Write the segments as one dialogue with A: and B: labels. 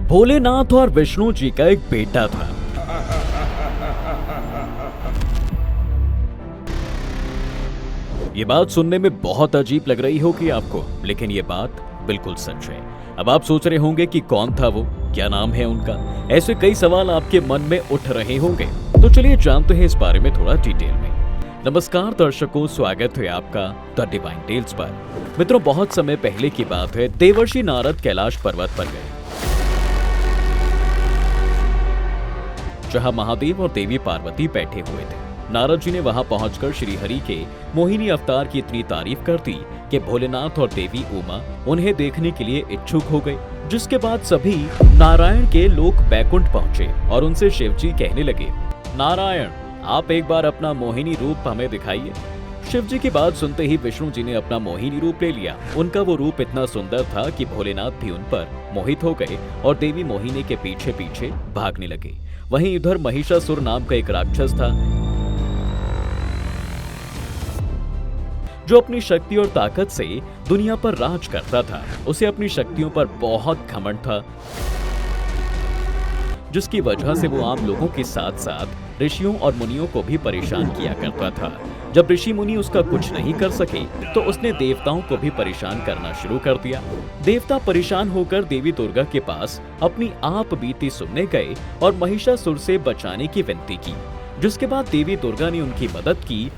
A: भोलेनाथ और विष्णु जी का एक बेटा था। ये बात सुनने में बहुत अजीब लग रही होगी आपको, लेकिन ये बात बिल्कुल सच है। अब आप सोच रहे होंगे कि कौन था वो, क्या नाम है उनका। ऐसे कई सवाल आपके मन में उठ रहे होंगे, तो चलिए जानते हैं इस बारे में थोड़ा डिटेल में। नमस्कार दर्शकों, स्वागत है आपका द डिवाइन टेल्स पर। मित्रों, बहुत समय पहले की बात है, देवर्षि नारद कैलाश पर्वत पर गए, जहां महादेव और देवी पार्वती बैठे हुए थे। नारद जी ने वहां पहुंचकर श्री हरि के मोहिनी अवतार की इतनी तारीफ कर दी कि भोलेनाथ और देवी उमा उन्हें देखने के लिए इच्छुक हो गए। जिसके बाद सभी नारायण के लोक बैकुंठ पहुंचे और उनसे शिव जी कहने लगे, नारायण, आप एक बार अपना मोहिनी रूप हमें दिखाइए। शिव जी की बात सुनते ही विष्णु जी ने अपना मोहिनी रूप ले लिया। उनका वो रूप इतना सुंदर था कि भोलेनाथ भी उन पर मोहित हो गए और देवी मोहिनी के पीछे पीछे भागने लगे। वहीं इधर महिषासुर नाम का एक राक्षस था, जो अपनी शक्ति और ताकत से दुनिया पर राज करता था। उसे अपनी शक्तियों पर बहुत घमंड था, जिसकी वजह से वो आम लोगों के साथ साथ ऋषियों और मुनियों को भी परेशान किया करता था। जब ऋषि मुनि उसका कुछ नहीं कर सके, तो उसने देवताओं को भी परेशान करना शुरू कर दिया। देवता परेशान होकर देवी दुर्गा के पास अपनी आप बीती सुनने गए और महिषासुर से बचाने की विनती की। जिसके बाद देवी दुर्गा ने उनकी मदद की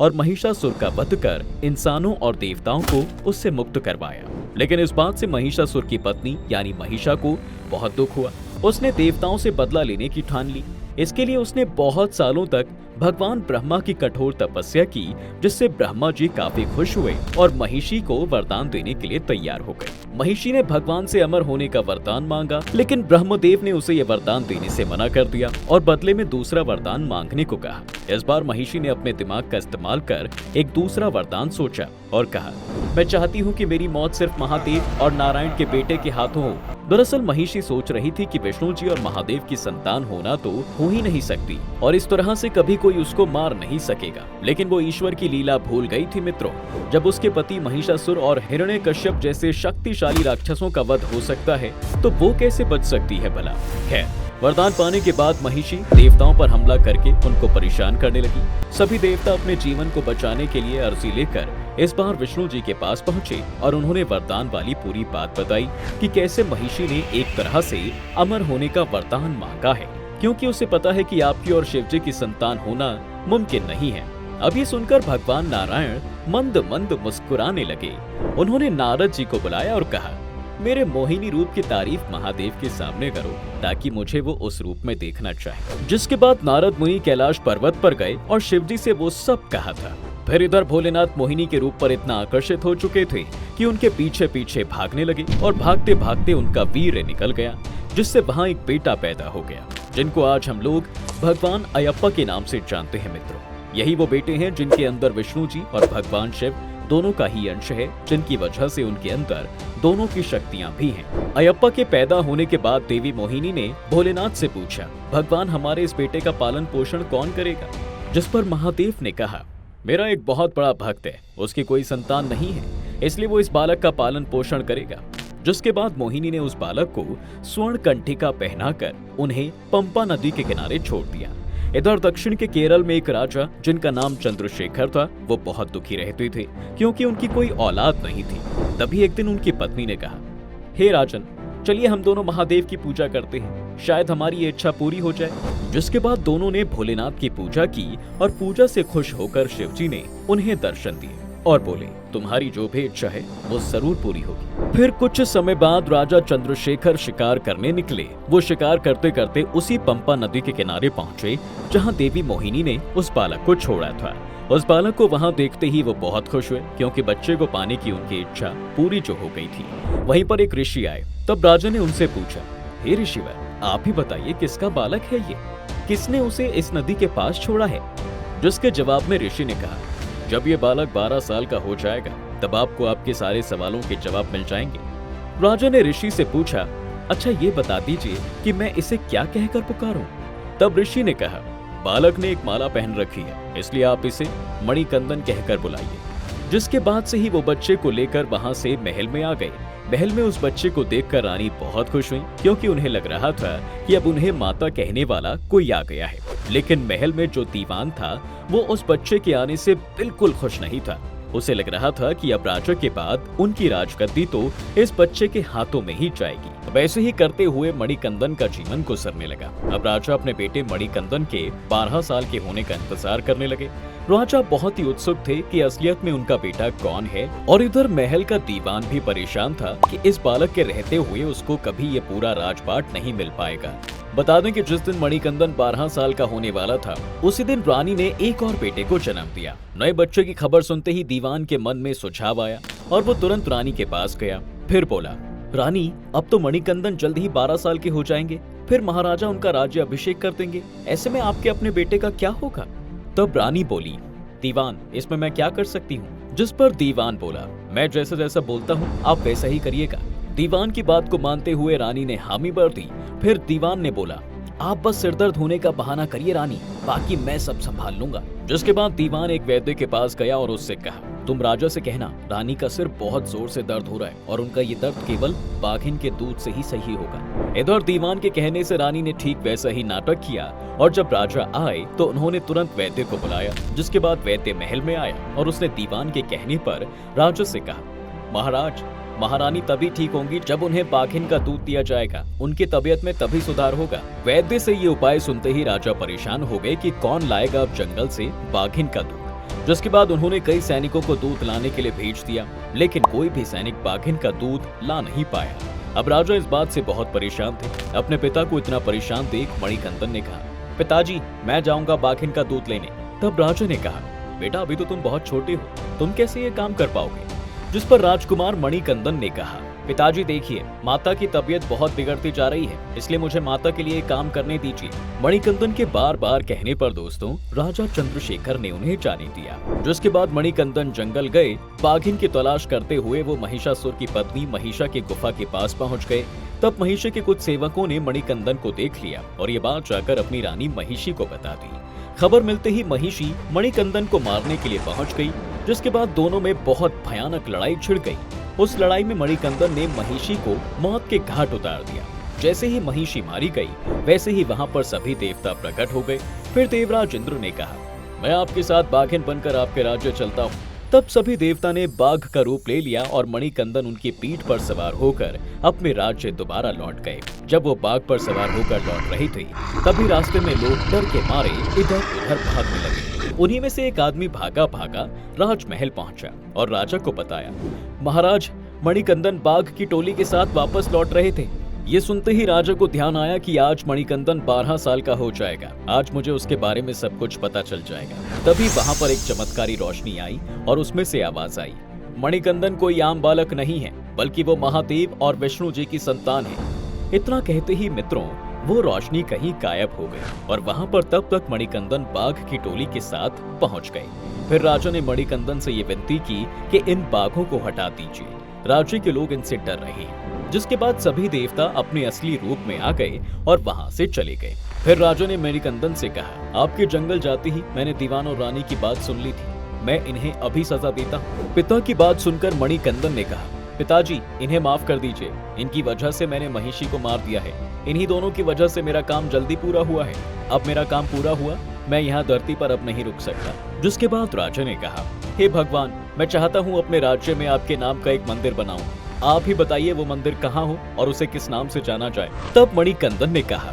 A: और महिषासुर का वध कर इंसानों और देवताओं को उससे मुक्त करवाया। लेकिन इस बात से महिषासुर की पत्नी यानी महिषा को बहुत दुख हुआ। उसने देवताओं से बदला लेने की ठान ली। इसके लिए उसने बहुत सालों तक भगवान ब्रह्मा की कठोर तपस्या की, जिससे ब्रह्मा जी काफी खुश हुए और महिषी को वरदान देने के लिए तैयार हो गए। महिषी ने भगवान से अमर होने का वरदान मांगा, लेकिन ब्रह्मदेव ने उसे ये वरदान देने से मना कर दिया और बदले में दूसरा वरदान मांगने को कहा। इस बार महिषी ने अपने दिमाग का इस्तेमाल कर एक दूसरा वरदान सोचा और कहा, मैं चाहती हूँ कि मेरी मौत सिर्फ महादेव और नारायण के बेटे के हाथों हो। दरअसल महिषी सोच रही थी कि विष्णु जी और महादेव की संतान होना तो हो ही नहीं सकती और इस तरह से कभी कोई उसको मार नहीं सकेगा। लेकिन वो ईश्वर की लीला भूल गई थी मित्रों। जब उसके पति महिषासुर और हिरण्यकश्यप जैसे शक्तिशाली राक्षसों का वध हो सकता है, तो वो कैसे बच सकती है भला। खैर, वरदान पाने के बाद महिषी देवताओं पर हमला करके उनको परेशान करने लगी। सभी देवता अपने जीवन को बचाने के लिए अर्जी लेकर इस बार विष्णु जी के पास पहुंचे और उन्होंने वरदान वाली पूरी बात बताई कि कैसे महिषी ने एक तरह से अमर होने का वरदान मांगा है, क्योंकि उसे पता है कि आपकी और शिव जी की संतान होना मुमकिन नहीं है। अब ये सुनकर भगवान नारायण मंद मंद मुस्कुराने लगे। उन्होंने नारद जी को बुलाया और कहा, मेरे मोहिनी रूप की तारीफ महादेव के सामने करो, ताकि मुझे वो उस रूप में देखना चाहे। जिसके बाद नारद मुनि कैलाश पर्वत पर गए और शिवजी से वो सब कहा था। फिर इधर भोलेनाथ मोहिनी के रूप पर इतना आकर्षित हो चुके थे कि उनके पीछे पीछे भागने लगे और भागते भागते उनका वीर्य निकल गया, जिससे वहाँ एक बेटा पैदा हो गया, जिनको आज हम लोग भगवान अयप्पा के नाम से जानते हैं मित्रों। यही वो बेटे हैं जिनके अंदर विष्णु जी और भगवान शिव दोनों का ही अंश है, जिनकी वजह से उनके अंदर दोनों की शक्तियां भी हैं। अयप्पा के पैदा होने के बाद देवी मोहिनी ने भोलेनाथ से पूछा, भगवान हमारे इस बेटे का पालन पोषण कौन करेगा। जिस पर महादेव ने कहा, मेरा एक बहुत बड़ा भक्त है, उसकी कोई संतान नहीं है, इसलिए वो इस बालक का पालन पोषण करेगा। जिसके बाद मोहिनी ने उस बालक को स्वर्ण कंठिका पहनाकर उन्हें पंपा नदी के किनारे छोड़ दिया। इधर दक्षिण के केरल में एक राजा जिनका नाम चंद्रशेखर था, वो बहुत दुखी रहते थे क्योंकि उनकी कोई औलाद नहीं थी। तभी एक दिन उनकी पत्नी ने कहा, हे राजन, चलिए हम दोनों महादेव की पूजा करते हैं, शायद हमारी ये इच्छा पूरी हो जाए। जिसके बाद दोनों ने भोलेनाथ की पूजा की और पूजा से खुश होकर शिवजी ने उन्हें दर्शन दिए और बोले, तुम्हारी जो भी इच्छा है वो जरूर पूरी होगी। फिर कुछ समय बाद राजा चंद्रशेखर शिकार करने निकले। वो शिकार करते करते उसी पंपा नदी के किनारे पहुंचे जहां देवी मोहिनी ने उस बालक को छोड़ा था। उस बालक को वहां देखते ही वो बहुत खुश हुए, क्योंकि बच्चे को पाने की उनकी इच्छा पूरी जो हो गई थी। वहीं पर एक ऋषि आए। तब राजा ने उनसे पूछा, हे ऋषिवर, आप ही बताइए किसका बालक है ये, किसने उसे इस नदी के पास छोड़ा है। जिसके जवाब में ऋषि ने कहा, जब ये बालक 12 साल का हो जाएगा तब आपको आपके सारे सवालों के जवाब मिल जाएंगे। राजा ने ऋषि से पूछा, अच्छा ये बता दीजिए कि मैं इसे क्या कहकर पुकारूं। तब ऋषि ने कहा, बालक ने एक माला पहन रखी है, इसलिए आप इसे मणिकंदन कहकर बुलाइए। जिसके बाद से ही वो बच्चे को लेकर वहां से महल में आ गए। महल में उस बच्चे को देखकर रानी बहुत खुश हुई, क्योंकि उन्हें लग रहा था कि अब उन्हें माता कहने वाला कोई आ गया है। लेकिन महल में जो दीवान था वो उस बच्चे के आने से बिल्कुल खुश नहीं था। उसे लग रहा था कि अब राजा के बाद उनकी राजगद्दी तो इस बच्चे के हाथों में ही जाएगी। वैसे ही करते हुए मणिकंदन का जीवन गुजरने लगा। अब राजा अपने बेटे मणिकंदन के 12 साल के होने का इंतजार करने लगे। राजा बहुत ही उत्सुक थे कि असलियत में उनका बेटा कौन है, और इधर महल का दीवान भी परेशान था कि इस बालक के रहते हुए उसको कभी ये पूरा राजपाट नहीं मिल पाएगा। बता दें कि जिस दिन मणिकंदन 12 साल का होने वाला था, उसी दिन रानी ने एक और बेटे को जन्म दिया। नए बच्चे की खबर सुनते ही दीवान के मन में सुझाव आया और वो तुरंत रानी के पास गया। फिर बोला, रानी, अब तो मणिकंदन जल्द ही 12 साल के हो जाएंगे, फिर महाराजा उनका राज्य अभिषेक कर देंगे। ऐसे में आपके अपने बेटे का क्या होगा? तब रानी बोली, दीवान, इसमें मैं क्या कर सकती हूँ? जिस पर दीवान बोला, मैं जैसा जैसा बोलता हूँ आप वैसा ही करिएगा। दीवान की बात को मानते हुए रानी ने हामी भर दी। फिर दीवान ने बोला, आप बस सिरदर्द होने का बहाना करिए रानी, बाकी मैं सब संभाल लूंगा। जिसके बाद दीवान एक वैद्य के पास गया और उससे कहा, तुम राजा से कहना रानी का सिर बहुत जोर से दर्द हो रहा है और उनका ये दर्द केवल बाघिन के दूध से ही सही होगा। इधर दीवान के कहने से रानी ने ठीक वैसा ही नाटक किया और जब राजा आए तो उन्होंने तुरंत वैद्य को बुलाया। जिसके बाद वैद्य महल में आया और उसने दीवान के कहने पर राजा से कहा, महाराज, महारानी तभी ठीक होंगी जब उन्हें बाघिन का दूध दिया जाएगा, उनकी तबीयत में तभी सुधार होगा। वैद्य से ये उपाय सुनते ही राजा परेशान हो गए कि कौन लाएगा अब जंगल से बाघिन का दूध। जिसके बाद उन्होंने कई सैनिकों को दूध लाने के लिए भेज दिया, लेकिन कोई भी सैनिक बाघिन का दूध ला नहीं पाया। अब राजा इस बात से बहुत परेशान थे। अपने पिता को इतना परेशान देख मणिकंदन ने कहा, पिताजी, मैं जाऊंगा बाघिन का दूध लेने। तब राजा ने कहा, बेटा, अभी तो तुम बहुत छोटे हो, तुम कैसे ये काम कर पाओगे? जिस पर राजकुमार मणिकंदन ने कहा, पिताजी देखिए, माता की तबीयत बहुत बिगड़ती जा रही है, इसलिए मुझे माता के लिए काम करने दीजिए। मणिकंदन के बार बार कहने पर दोस्तों राजा चंद्रशेखर ने उन्हें जाने दिया। जिसके बाद मणिकंदन जंगल गए। बाघिन की तलाश करते हुए वो महिषासुर की पत्नी महिषा की गुफा के पास पहुंच गए। तब महिषी के कुछ सेवकों ने मणिकंदन को देख लिया और ये बात जाकर अपनी रानी महिषी को बता दी। खबर मिलते ही महिषी मणिकंदन को मारने के लिए पहुंच गई। जिसके बाद दोनों में बहुत भयानक लड़ाई छिड़ गई। उस लड़ाई में मणिकंदन ने महिषी को मौत के घाट उतार दिया। जैसे ही महिषी मारी गई, वैसे ही वहां पर सभी देवता प्रकट हो गए। फिर देवराज इंद्र ने कहा, मैं आपके साथ बाघिन बनकर आपके राज्य चलता हूँ। तब सभी देवता ने बाघ का रूप ले लिया और मणिकंदन उनकी पीठ पर सवार होकर अपने राज्य दोबारा लौट गए। जब वो बाघ पर सवार होकर लौट रही थी, तभी रास्ते में लोग डर के मारे इधर उधर भागने लगे। उन्हीं में से एक आदमी भागा भागा राजमहल पहुंचा और राजा को बताया, महाराज, मणिकंदन बाघ की टोली के साथ वापस लौट रहे थे। ये सुनते ही राजा को ध्यान आया कि आज मणिकंदन 12 साल का हो जाएगा, आज मुझे उसके बारे में सब कुछ पता चल जाएगा। तभी वहां पर एक चमत्कारी रोशनी आई और उसमें से आवाज आई, मणिकंदन कोई आम बालक नहीं है, बल्कि वो महादेव और विष्णु जी की संतान है। इतना कहते ही मित्रों वो रोशनी कहीं गायब हो गई और वहां पर तब तक मणिकंदन बाघ की टोली के साथ पहुंच गए। फिर राजा ने मणिकंदन से ये विनती की कि इन बाघों को हटा दीजिए, राज्य के लोग इनसे डर रहे हैं। जिसके बाद सभी देवता अपने असली रूप में आ गए और वहां से चले गए। फिर राजा ने मणिकंदन से कहा, आपके जंगल जाते ही मैंने दीवान और रानी की बात सुन ली थी, मैं इन्हें अभी सजा देता हूँ। पिता की बात सुनकर मणिकंदन ने कहा, पिताजी, इन्हें माफ कर दीजिए, इनकी वजह से मैंने महिषी को मार दिया है, इन्हीं दोनों की वजह से मेरा काम जल्दी पूरा हुआ है। अब मेरा काम पूरा हुआ, मैं यहाँ धरती पर अब नहीं रुक सकता। जिसके बाद राजा ने कहा, हे भगवान, मैं चाहता हूँ अपने राज्य में आपके नाम का एक मंदिर बनाऊं। आप ही बताइए वो मंदिर कहाँ हो और उसे किस नाम से जाना जाए। तब मणिकंदन ने कहा,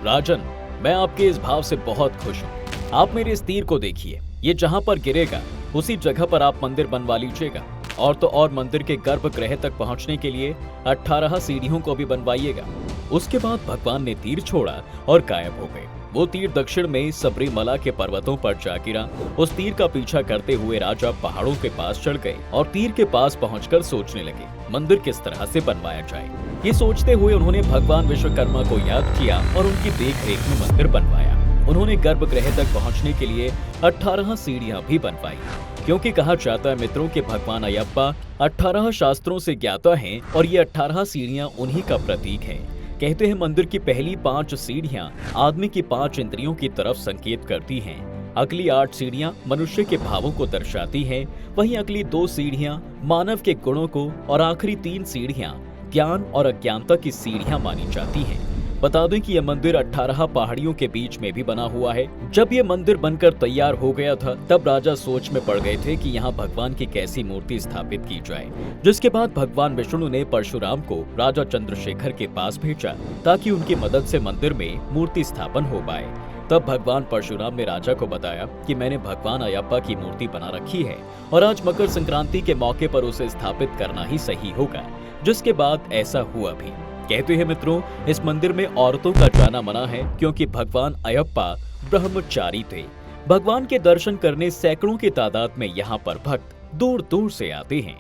A: राजन, मैं आपके इस भाव से बहुत खुश हूँ। आप मेरे इस तीर को देखिए, ये जहाँ पर गिरेगा उसी जगह पर आप मंदिर बनवा लीजिएगा। और तो और मंदिर के गर्भगृह तक पहुंचने के लिए 18 सीढ़ियों को भी बनवाइएगा। उसके बाद भगवान ने तीर छोड़ा और गायब हो गए। वो तीर दक्षिण में सबरीमला के पर्वतों पर जा गिरा। उस तीर का पीछा करते हुए राजा पहाड़ों के पास चढ़ गए और तीर के पास पहुंचकर सोचने लगे, मंदिर किस तरह से बनवाया जाए। ये सोचते हुए उन्होंने भगवान विश्वकर्मा को याद किया और उनकी देखरेख में मंदिर बनवाया। उन्होंने गर्भगृह तक पहुंचने के लिए 18 सीढ़ियां भी बनवाई, क्योंकि कहा जाता है मित्रों के भगवान अयप्पा 18 शास्त्रों से ज्ञाता हैं और ये 18 सीढ़ियां उन्हीं का प्रतीक है। कहते हैं मंदिर की पहली 5 सीढ़ियां आदमी की 5 इंद्रियों की तरफ संकेत करती हैं। अगली 8 सीढ़ियां मनुष्य के भावों को दर्शाती हैं, वहीं अगली 2 सीढ़ियां मानव के गुणों को और आखिरी 3 सीढ़ियां ज्ञान और अज्ञानता की सीढ़ियां मानी जाती हैं। बता दें कि यह मंदिर 18 पहाड़ियों के बीच में भी बना हुआ है। जब यह मंदिर बनकर तैयार हो गया था, तब राजा सोच में पड़ गए थे कि यहाँ भगवान की कैसी मूर्ति स्थापित की जाए, जिसके बाद भगवान विष्णु ने परशुराम को राजा चंद्रशेखर के पास भेजा ताकि उनकी मदद से मंदिर में मूर्ति स्थापन हो पाए। तब भगवान परशुराम ने राजा को बताया कि मैंने भगवान अयप्पा की मूर्ति बना रखी है और आज मकर संक्रांति के मौके पर उसे स्थापित करना ही सही होगा, जिसके बाद ऐसा हुआ भी। कहते हैं मित्रों, इस मंदिर में औरतों का जाना मना है क्योंकि भगवान अयप्पा ब्रह्मचारी थे। भगवान के दर्शन करने सैकड़ों की तादाद में यहाँ पर भक्त दूर दूर से आते हैं।